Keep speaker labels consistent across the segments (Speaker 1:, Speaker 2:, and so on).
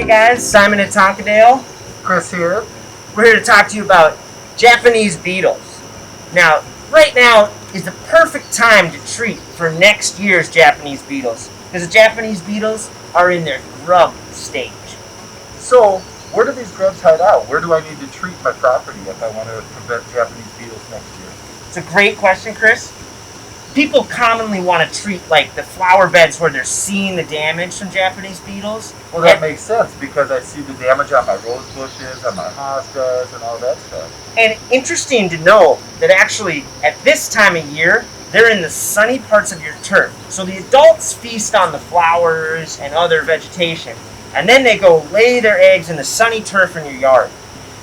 Speaker 1: Hey guys, Simon at Tonkadale.
Speaker 2: Chris here.
Speaker 1: We're here to talk to you about Japanese beetles. Now, right now is the perfect time to treat for next year's Japanese beetles, because the Japanese beetles are in their grub stage.
Speaker 2: So, where do these grubs hide out? Where do I need to treat my property if I want to prevent Japanese beetles next year?
Speaker 1: It's a great question, Chris. People commonly want to treat like the flower beds where they're seeing the damage from Japanese beetles.
Speaker 2: Well, that makes sense because I see the damage on my rose bushes, on my hostas, and all that stuff.
Speaker 1: And interesting to know that actually at this time of year, they're in the sunny parts of your turf. So the adults feast on the flowers and other vegetation, and then they go lay their eggs in the sunny turf in your yard.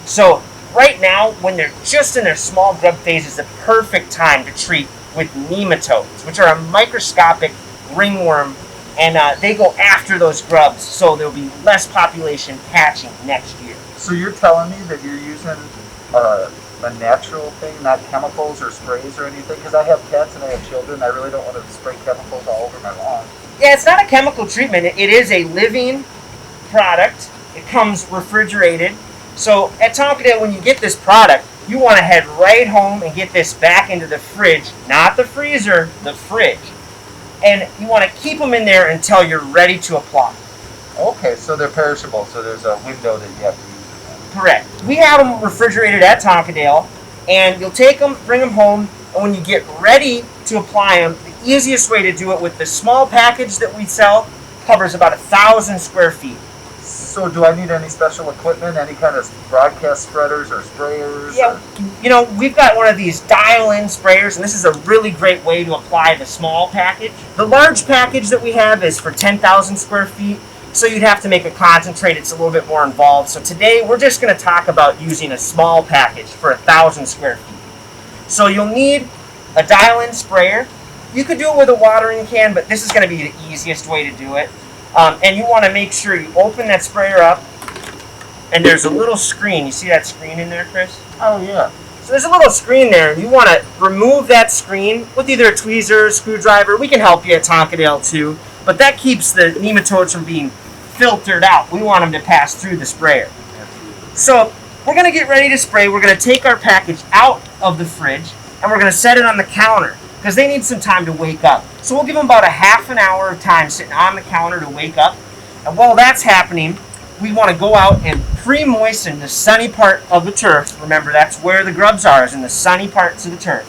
Speaker 1: So right now, when they're just in their small grub phase, is the perfect time to treat with nematodes, which are a microscopic ringworm, and they go after those grubs, so there'll be less population hatching next year.
Speaker 2: So you're telling me that you're using a natural thing, not chemicals or sprays or anything? Because I have pets and I have children. I really don't want to spray chemicals all over my lawn.
Speaker 1: Yeah, it's not a chemical treatment. It is a living product. It comes refrigerated. So at Tonkadale, when you get this product, you want to head right home and get this back into the fridge, not the freezer, the fridge. And you want to keep them in there until you're ready to apply.
Speaker 2: Okay, so they're perishable, so there's a window that you have to use them.
Speaker 1: Correct. We have them refrigerated at Tonkadale, and you'll take them, bring them home, and when you get ready to apply them, the easiest way to do it with the small package that we sell covers about 1,000 square feet.
Speaker 2: So do I need any special equipment, any kind of broadcast spreaders or sprayers?
Speaker 1: Yeah, you know, we've got one of these dial-in sprayers, and this is a really great way to apply the small package. The large package that we have is for 10,000 square feet, so you'd have to make a concentrate. It's a little bit more involved. So today, we're just going to talk about using a small package for 1,000 square feet. So you'll need a dial-in sprayer. You could do it with a watering can, but this is going to be the easiest way to do it. And you want to make sure you open that sprayer up, and there's a little screen. You see that screen in there, Chris?
Speaker 2: Oh, yeah.
Speaker 1: So there's a little screen there, and you want to remove that screen with either a tweezer or screwdriver. We can help you at Tonkadale too, but that keeps the nematodes from being filtered out. We want them to pass through the sprayer. So we're going to get ready to spray. We're going to take our package out of the fridge, and we're going to set it on the counter, because they need some time to wake up. So we'll give them about a half an hour of time sitting on the counter to wake up. And while that's happening, we want to go out and pre-moisten the sunny part of the turf. Remember, that's where the grubs are, is in the sunny parts of the turf.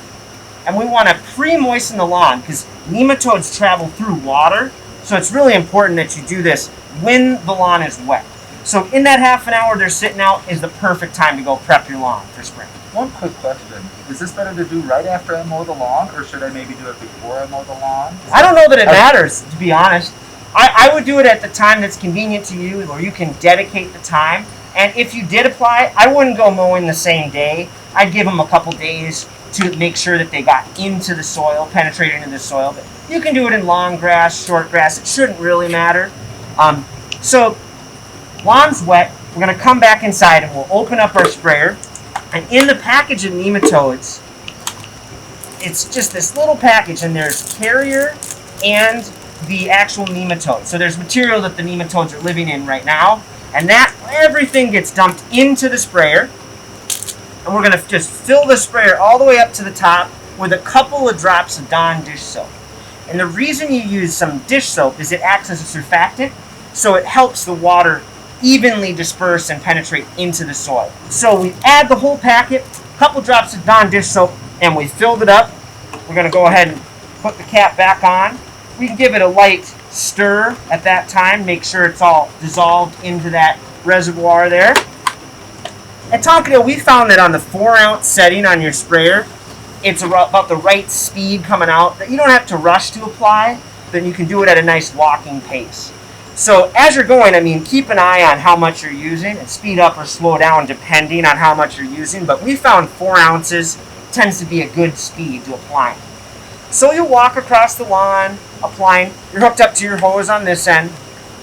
Speaker 1: And we want to pre-moisten the lawn, because nematodes travel through water, so it's really important that you do this when the lawn is wet. So in that half an hour they're sitting out is the perfect time to go prep your lawn for spring.
Speaker 2: One quick question. Is this better to do right after I mow the lawn, or should I maybe do it before I mow the lawn?
Speaker 1: I don't know that it matters, to be honest. I would do it at the time that's convenient to you, or you can dedicate the time. And if you did apply, I wouldn't go mowing the same day. I'd give them a couple days to make sure that they got into the soil, penetrated into the soil. But you can do it in long grass, short grass. It shouldn't really matter. So lawn's wet. We're going to come back inside and we'll open up our sprayer. And in the package of nematodes, it's just this little package, and there's carrier and the actual nematode. So there's material that the nematodes are living in right now, and that everything gets dumped into the sprayer. And we're going to just fill the sprayer all the way up to the top with a couple of drops of Dawn dish soap. And the reason you use some dish soap is it acts as a surfactant, so it helps the water evenly disperse and penetrate into the soil. So we add the whole packet, a couple drops of Dawn dish soap, and we filled it up. We're going to go ahead and put the cap back on. We can give it a light stir at that time, make sure it's all dissolved into that reservoir there. At Tonkadale, we found that on the 4-ounce setting on your sprayer, it's about the right speed coming out, that you don't have to rush to apply, then you can do it at a nice walking pace. So as you're going, I mean, keep an eye on how much you're using and speed up or slow down depending on how much you're using. But we found 4 ounces tends to be a good speed to apply. So you'll walk across the lawn, applying. You're hooked up to your hose on this end,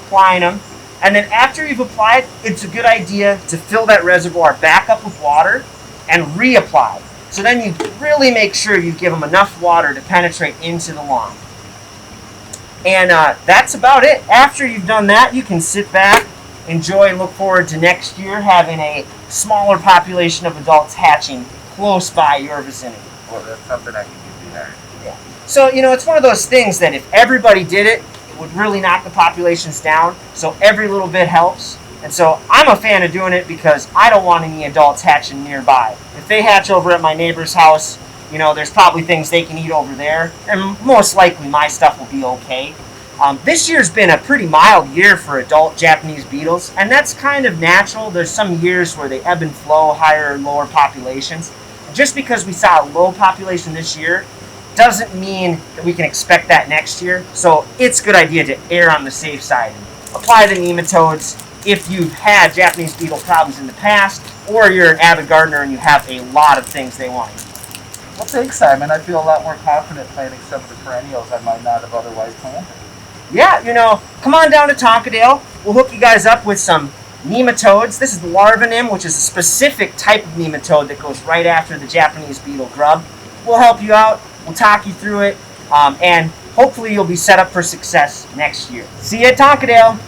Speaker 1: applying them. And then after you've applied, it's a good idea to fill that reservoir back up with water and reapply. So then you really make sure you give them enough water to penetrate into the lawn. And that's about it. After you've done that, you can sit back enjoy and look forward to next year having a smaller population of adults hatching close by your vicinity.
Speaker 2: Well, that's something I can get behind.
Speaker 1: Yeah. So, it's one of those things that if everybody did it, it would really knock the populations down. So every little bit helps. And so I'm a fan of doing it because I don't want any adults hatching nearby. If they hatch over at my neighbor's house, there's probably things they can eat over there. And most likely my stuff will be okay. This year's been a pretty mild year for adult Japanese beetles, and that's kind of natural. There's some years where they ebb and flow, higher and lower populations. And just because we saw a low population this year doesn't mean that we can expect that next year. So it's a good idea to err on the safe side and apply the nematodes if you've had Japanese beetle problems in the past, or you're an avid gardener and you have a lot of things they want to eat.
Speaker 2: Well, thanks, Simon. I feel a lot more confident planting some of the perennials I might not have otherwise planted.
Speaker 1: Yeah, come on down to Tonkadale. We'll hook you guys up with some nematodes. This is the larva nem, which is a specific type of nematode that goes right after the Japanese beetle grub. We'll help you out. We'll talk you through it. And hopefully you'll be set up for success next year. See you at Tonkadale.